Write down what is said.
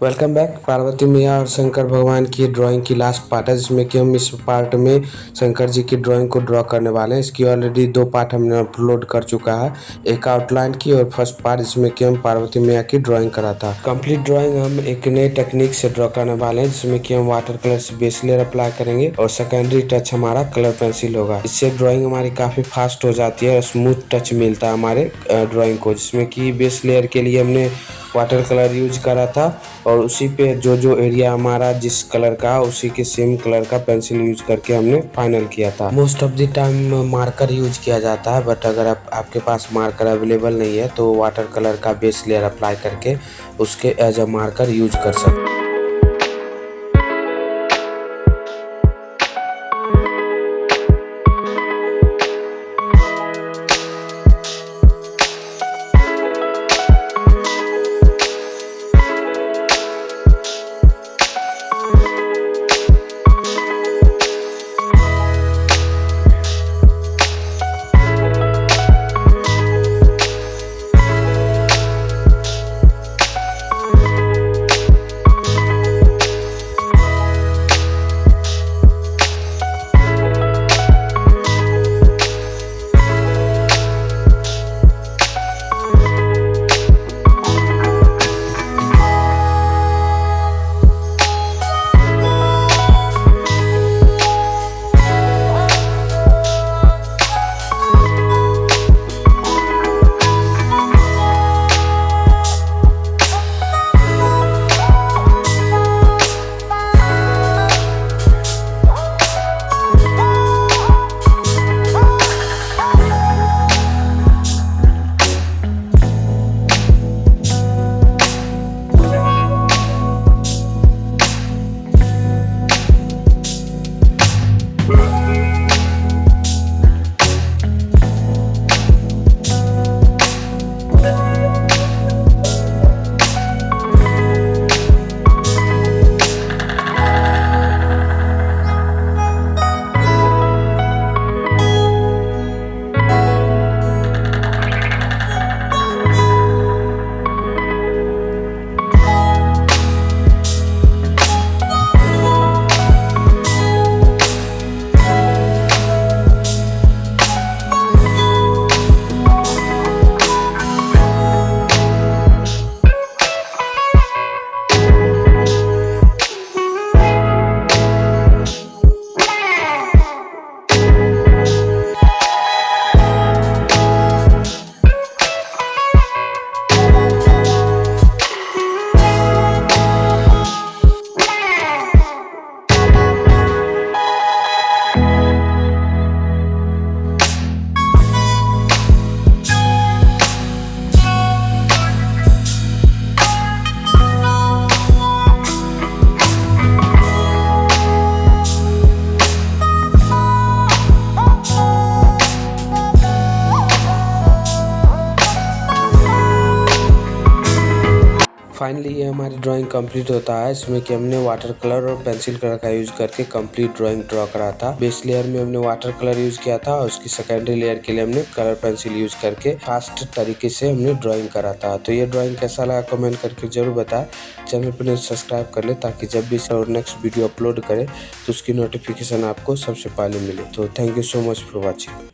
Welcome back. Parvati मैया और शंकर भगवान की ड्राइंग की लास्ट पार्ट है, जिसमें कि हम इस पार्ट में शंकर जी की ड्राइंग को ड्रॉ करने वाले हैं। इसकी ऑलरेडी 2 पार्ट हमने अपलोड कर चुका है, एक आउटलाइन की और फर्स्ट पार्ट जिसमें कि हम पार्वती मैया की ड्राइंग करा था। कंप्लीट ड्राइंग हम एक नए टेक्निक से ड्रॉ करने वाले हैं, जिसमें कि हम वाटर कलर से बेस लेयर अप्लाई करेंगे और सेकेंडरी टच हमारा कलर पेंसिल होगा। इससे ड्राइंग हमारी काफ़ी फास्ट हो जाती है और स्मूथ टच मिलता है हमारे ड्राइंग को। जिसमें कि बेस लेयर के लिए हमने वाटर कलर यूज करा था और उसी पे जो एरिया हमारा जिस कलर का उसी के सेम कलर का पेंसिल यूज करके हमने फाइनल किया था। Most of the time marker use किया जाता है, बट अगर आपके पास मार्कर अवेलेबल नहीं है तो वाटर कलर का बेस लेयर अप्लाई करके उसके एज अ मार्कर यूज कर सकते हैं। फाइनली ये हमारी ड्राइंग कंप्लीट होता है। इसमें कि हमने वाटर कलर और पेंसिल कलर का यूज करके कंप्लीट ड्राइंग ड्रॉ करा था। बेस लेयर में हमने वाटर कलर यूज किया था और उसकी सेकेंडरी लेयर के लिए हमने कलर पेंसिल यूज करके फास्ट तरीके से हमने ड्राइंग करा था। तो ये ड्राइंग कैसा लगा कमेंट करके जरूर बताएं। चैनल पर सब्सक्राइब कर ले ताकि जब भी और नेक्स्ट वीडियो अपलोड करें तो उसकी नोटिफिकेशन आपको सबसे पहले मिले। तो thank you so much for watching.